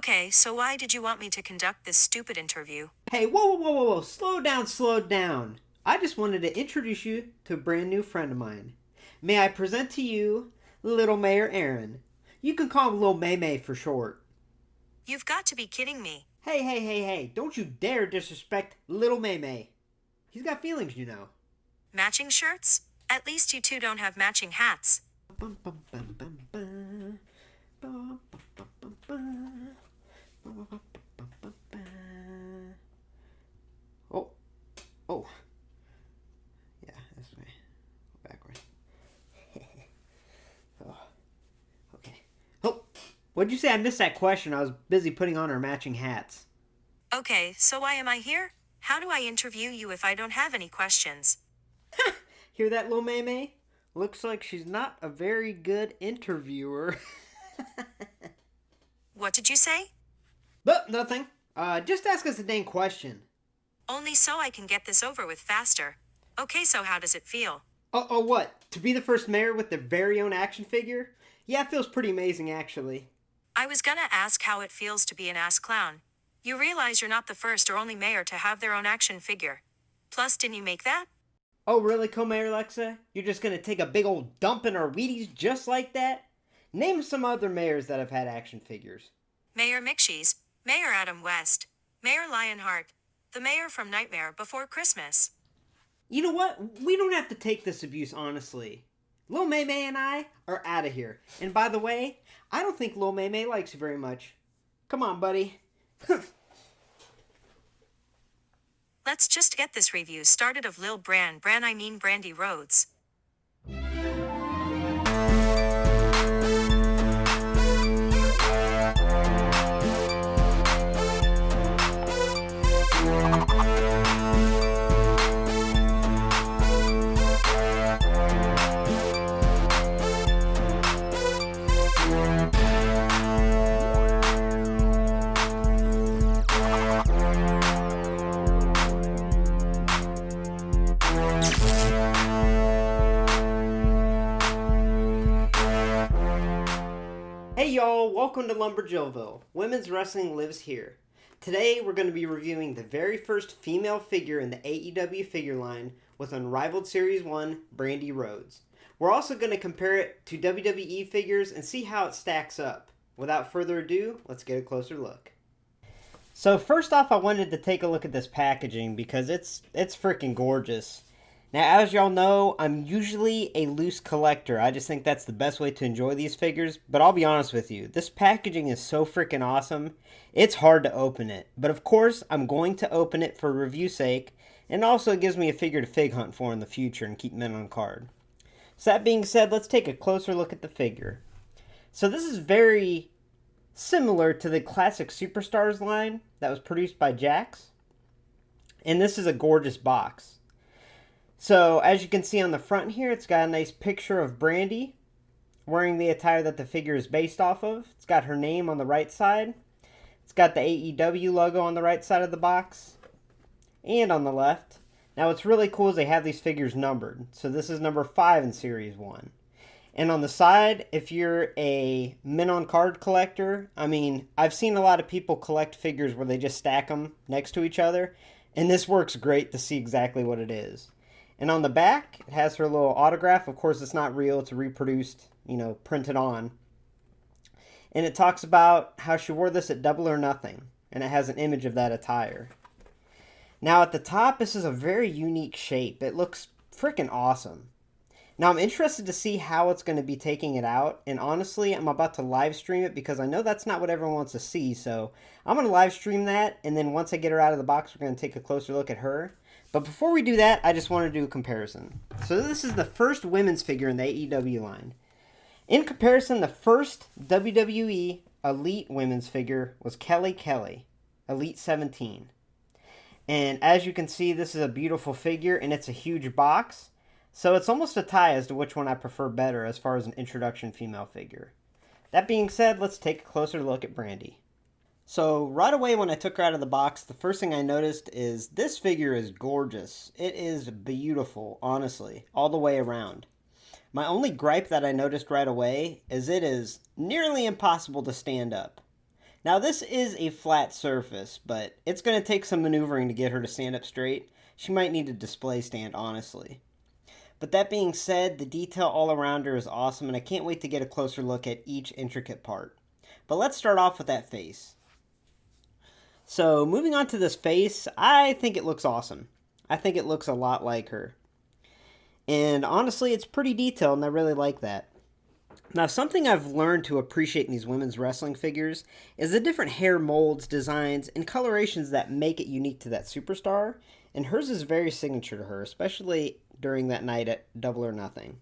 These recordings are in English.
Okay, so why did you want me to conduct this stupid interview? Hey, whoa, whoa, whoa, whoa, whoa, slow down, slow down. I just wanted to introduce you to a brand new friend of mine. May I present to you Little Mayor Aaron? You can call him Little May May for short. You've got to be kidding me. Hey, hey, hey, hey, don't you dare disrespect Little May May. He's got feelings, you know. Matching shirts? At least you two don't have matching hats. Bum, bum, bum, bum, bum. Bum, bum, bum, bum, bum. Bum, bum, bum, bum, bum, bum. Oh, oh. Yeah, this way. Backwards. Oh, okay. Oh, what'd you say? I missed that question. I was busy putting on our matching hats. Okay, so why am I here? How do I interview you if I don't have any questions? Hear that, Lil May May? Looks like she's not a very good interviewer. What did you say? But nothing. Just ask us a dang question. Only so I can get this over with faster. Okay, so how does it feel? Oh, what? To be the first mayor with their very own action figure? Yeah, it feels pretty amazing, actually. I was gonna ask how it feels to be an ass clown. You realize you're not the first or only mayor to have their own action figure. Plus, didn't you make that? Oh, really, Co-Mayor Alexa? You're just gonna take a big old dump in our Wheaties just like that? Name some other mayors that have had action figures. Mayor McShees, Mayor Adam West, Mayor Lionheart, the mayor from Nightmare Before Christmas. You know what? We don't have to take this abuse honestly. Lil May May and I are out of here. And by the way, I don't think Lil May May likes you very much. Come on, buddy. Let's just get this review started of Lil Brandi Rhodes. Hey y'all, welcome to Lumberjillville. Women's Wrestling lives here. Today we're going to be reviewing the very first female figure in the AEW figure line with Unrivaled Series 1, Brandi Rhodes. We're also going to compare it to WWE figures and see how it stacks up. Without further ado, let's get a closer look. So first off, I wanted to take a look at this packaging because it's freaking gorgeous. Now, as y'all know, I'm usually a loose collector. I just think that's the best way to enjoy these figures. But I'll be honest with you, this packaging is so freaking awesome, it's hard to open it. But of course, I'm going to open it for review sake, and also it gives me a figure to fig hunt for in the future and keep men on card. So that being said, let's take a closer look at the figure. So this is very similar to the classic Superstars line that was produced by Jax. And this is a gorgeous box. So, as you can see on the front here, it's got a nice picture of Brandi wearing the attire that the figure is based off of. It's got her name on the right side. It's got the AEW logo on the right side of the box and on the left. Now, what's really cool is they have these figures numbered. So, this is number 5 in Series 1. And on the side, if you're a men on card collector, I mean, I've seen a lot of people collect figures where they just stack them next to each other. And this works great to see exactly what it is. And on the back, it has her little autograph. Of course, it's not real. It's reproduced, printed on. And it talks about how she wore this at Double or Nothing. And it has an image of that attire. Now, at the top, this is a very unique shape. It looks freaking awesome. Now, I'm interested to see how it's going to be taking it out. And honestly, I'm about to live stream it because I know that's not what everyone wants to see. So I'm going to live stream that. And then once I get her out of the box, we're going to take a closer look at her. But before we do that, I just want to do a comparison. So this is the first women's figure in the AEW line. In comparison, the first WWE Elite women's figure was Kelly Kelly, Elite 17. And as you can see, this is a beautiful figure, and it's a huge box. So it's almost a tie as to which one I prefer better as far as an introduction female figure. That being said, let's take a closer look at Brandi. So right away when I took her out of the box, the first thing I noticed is this figure is gorgeous. It is beautiful, honestly, all the way around. My only gripe that I noticed right away is it is nearly impossible to stand up. Now this is a flat surface, but it's going to take some maneuvering to get her to stand up straight. She might need a display stand, honestly. But that being said, the detail all around her is awesome, and I can't wait to get a closer look at each intricate part. But let's start off with that face. So moving on to this face, I think it looks awesome. I think it looks a lot like her. And honestly, it's pretty detailed, and I really like that. Now, something I've learned to appreciate in these women's wrestling figures is the different hair molds, designs, and colorations that make it unique to that superstar, and hers is very signature to her, especially during that night at Double or Nothing.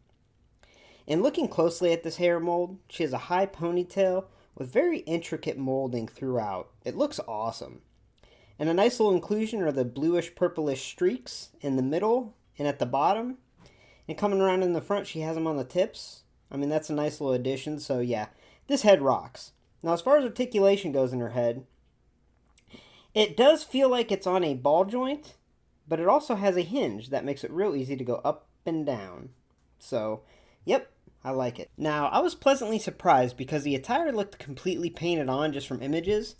And looking closely at this hair mold, she has a high ponytail with very intricate molding throughout. It looks awesome. And a nice little inclusion are the bluish purplish streaks in the middle and at the bottom. And coming around in the front, she has them on the tips. I mean, that's a nice little addition, so yeah, this head rocks. Now, as far as articulation goes in her head, it does feel like it's on a ball joint, but it also has a hinge that makes it real easy to go up and down. So, yep, I like it. Now, I was pleasantly surprised because the attire looked completely painted on just from images,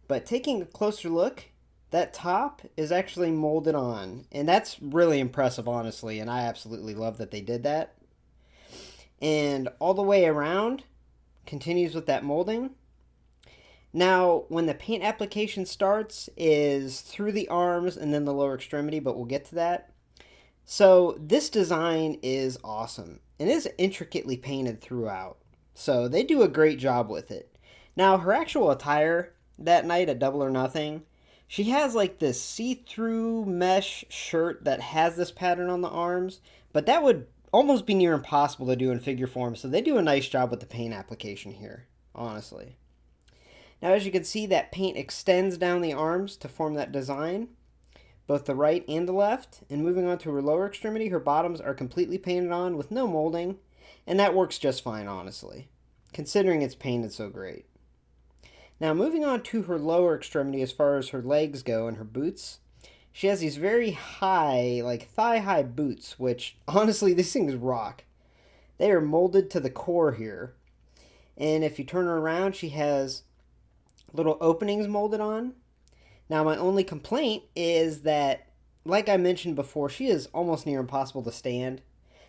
but taking a closer look, that top is actually molded on, and that's really impressive, honestly, and I absolutely love that they did that. And all the way around continues with that molding. Now, when the paint application starts is through the arms and then the lower extremity, but we'll get to that. So this design is awesome and is intricately painted throughout. So they do a great job with it. Now, her actual attire that night at Double or Nothing, she has like this see-through mesh shirt that has this pattern on the arms, but that would almost be near impossible to do in figure form, so they do a nice job with the paint application here, honestly. Now, as you can see, that paint extends down the arms to form that design, both the right and the left. And moving on to her lower extremity, her bottoms are completely painted on with no molding, and that works just fine, honestly, considering it's painted so great. Now, moving on to her lower extremity as far as her legs go and her boots, she has these very high, like thigh-high boots, which, honestly, these things rock. They are molded to the core here. And if you turn her around, she has little openings molded on. Now, my only complaint is that, like I mentioned before, she is almost near impossible to stand.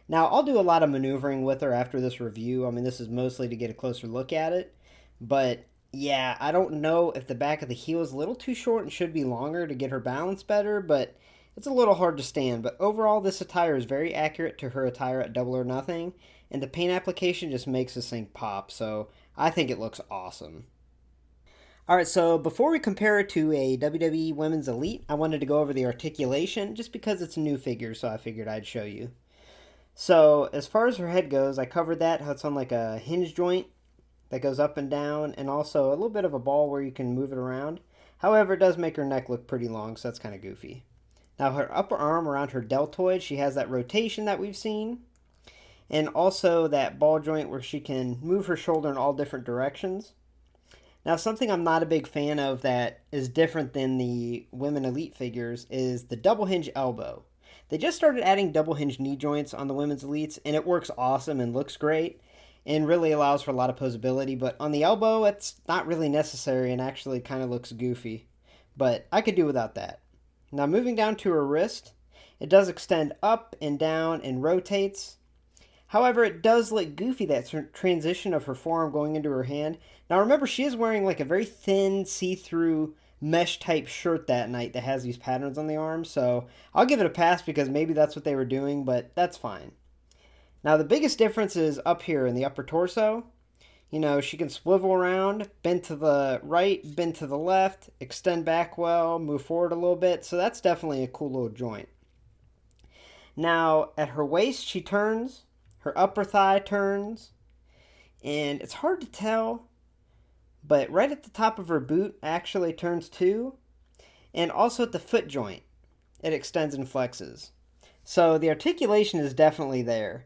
Now, I'll do a lot of maneuvering with her after this review. I mean, this is mostly to get a closer look at it. But yeah, I don't know if the back of the heel is a little too short and should be longer to get her balance better, but it's a little hard to stand. But overall, this attire is very accurate to her attire at Double or Nothing, and the paint application just makes this thing pop, so I think it looks awesome. Alright, so before we compare it to a WWE Women's Elite, I wanted to go over the articulation, just because it's a new figure, so I figured I'd show you. So, as far as her head goes, I covered that, how it's on like a hinge joint that goes up and down, and also a little bit of a ball where you can move it around. However, it does make her neck look pretty long, so that's kind of goofy. Now, her upper arm around her deltoid, she has that rotation that we've seen, and also that ball joint where she can move her shoulder in all different directions. Now, something I'm not a big fan of that is different than the Women Elite figures is the double hinge elbow. They just started adding double hinge knee joints on the Women's Elites, and it works awesome and looks great, and really allows for a lot of posability, but on the elbow, it's not really necessary and actually kind of looks goofy. But I could do without that. Now, moving down to her wrist, it does extend up and down and rotates. However, it does look goofy, that transition of her forearm going into her hand. Now, remember, she is wearing like a very thin, see-through mesh-type shirt that night that has these patterns on the arms, so I'll give it a pass because maybe that's what they were doing, but that's fine. Now, the biggest difference is up here in the upper torso. You know, she can swivel around, bend to the right, bend to the left, extend back well, move forward a little bit, so that's definitely a cool little joint. Now, at her waist, she turns, her upper thigh turns, and it's hard to tell, but right at the top of her boot actually turns too, and also at the foot joint, it extends and flexes. So the articulation is definitely there.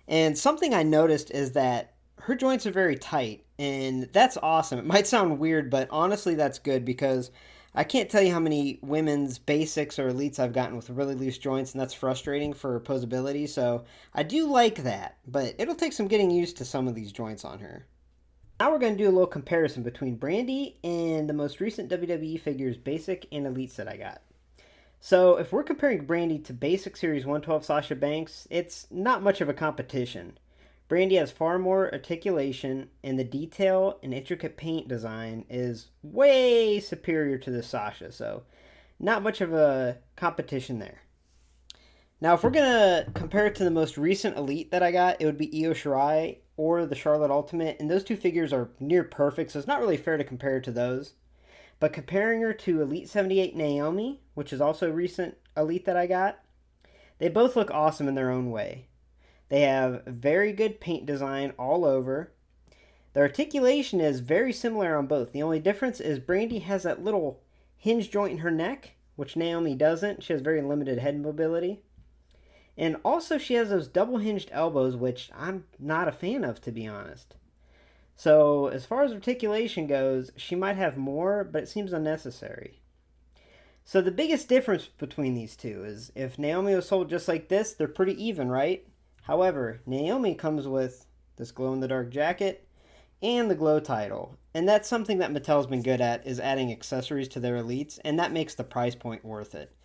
And something I noticed is that her joints are very tight, and that's awesome. It might sound weird, but honestly that's good because I can't tell you how many women's basics or elites I've gotten with really loose joints, and that's frustrating for posability, so I do like that, but it'll take some getting used to some of these joints on her. Now we're going to do a little comparison between Brandi and the most recent WWE figures, Basic and Elite that I got. So if we're comparing Brandi to Basic Series 112 Sasha Banks, it's not much of a competition. Brandi has far more articulation, and the detail and intricate paint design is way superior to the Sasha, so not much of a competition there. Now, if we're going to compare it to the most recent Elite that I got, it would be Io Shirai or the Charlotte Ultimate, and those two figures are near perfect, so it's not really fair to compare to those. But comparing her to Elite 78 Naomi, which is also a recent Elite that I got, they both look awesome in their own way. They have very good paint design all over. The articulation is very similar on both. The only difference is Brandi has that little hinge joint in her neck, which Naomi doesn't. She has very limited head mobility. And also she has those double hinged elbows, which I'm not a fan of, to be honest. So as far as articulation goes, she might have more, but it seems unnecessary. So the biggest difference between these two is if Naomi was sold just like this, they're pretty even, right? However, Naomi comes with this glow-in-the-dark jacket and the glow title. And that's something that Mattel's been good at, is adding accessories to their Elites, and that makes the price point worth it.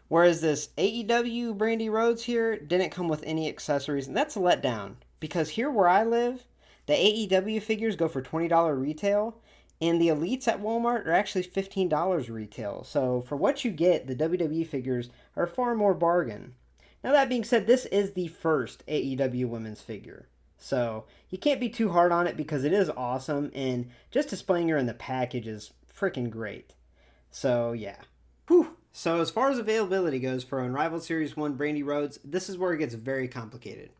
Whereas this AEW Brandi Rhodes here didn't come with any accessories, and that's a letdown. Because here where I live, the AEW figures go for $20 retail, and the Elites at Walmart are actually $15 retail. So for what you get, the WWE figures are far more bargain. Now that being said, this is the first AEW women's figure. So you can't be too hard on it because it is awesome, and just displaying her in the package is freaking great. So yeah. Whew. So as far as availability goes for Unrivaled Series 1 Brandi Rhodes, this is where it gets very complicated.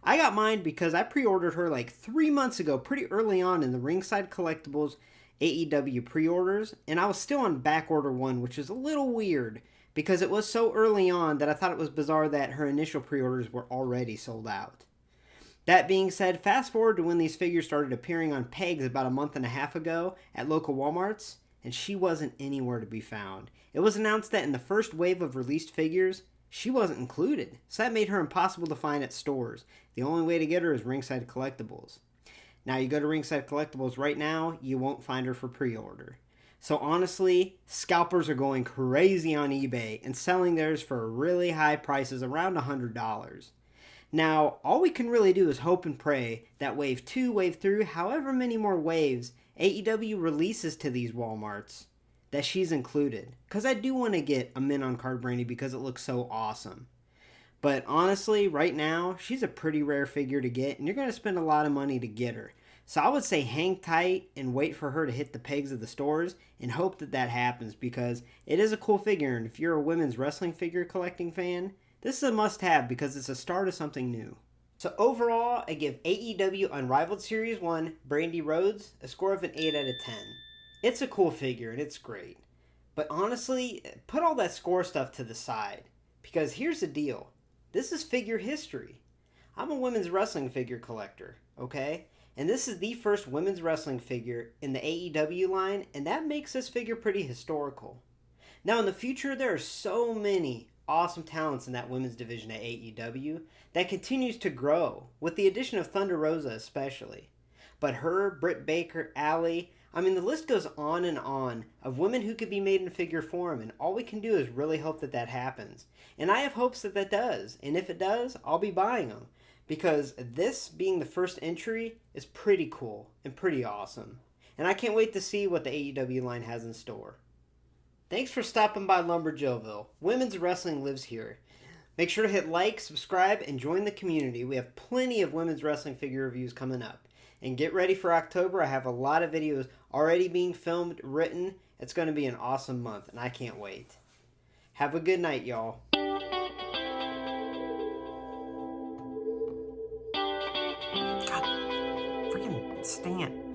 I got mine because I pre-ordered her like 3 months ago, pretty early on in the Ringside Collectibles AEW pre-orders, and I was still on back order 1, which is a little weird because it was so early on that I thought it was bizarre that her initial pre-orders were already sold out. That being said, fast forward to when these figures started appearing on pegs about a month and a half ago at local Walmarts, and she wasn't anywhere to be found. It was announced that in the first wave of released figures, she wasn't included, so that made her impossible to find at stores. The only way to get her is Ringside Collectibles. Now, you go to Ringside Collectibles right now, you won't find her for pre-order. So honestly, scalpers are going crazy on eBay and selling theirs for really high prices, around $100. Now, all we can really do is hope and pray that Wave 2, Wave 3, however many more waves AEW releases to these Walmarts, that she's included. Because I do want to get a mint on card Brandi because it looks so awesome. But honestly, right now, she's a pretty rare figure to get, and you're going to spend a lot of money to get her. So I would say hang tight and wait for her to hit the pegs of the stores and hope that that happens because it is a cool figure, and if you're a women's wrestling figure collecting fan, this is a must-have because it's a start of something new. So overall, I give AEW Unrivaled Series 1 Brandi Rhodes a score of an 8 out of 10. It's a cool figure and it's great. But honestly, put all that score stuff to the side. Because here's the deal. This is figure history. I'm a women's wrestling figure collector, okay? And this is the first women's wrestling figure in the AEW line, and that makes this figure pretty historical. Now in the future, there are so many awesome talents in that women's division at AEW that continues to grow, with the addition of Thunder Rosa especially. But her, Britt Baker, Allie, I mean the list goes on of women who could be made in figure form, and all we can do is really hope that that happens. And I have hopes that that does, and if it does, I'll be buying them. Because this being the first entry is pretty cool and pretty awesome. And I can't wait to see what the AEW line has in store. Thanks for stopping by Lumberjillville. Women's wrestling lives here. Make sure to hit like, subscribe, and join the community. We have plenty of women's wrestling figure reviews coming up. And get ready for October. I have a lot of videos already being filmed, written. It's going to be an awesome month, and I can't wait. Have a good night, y'all. God, freaking stand.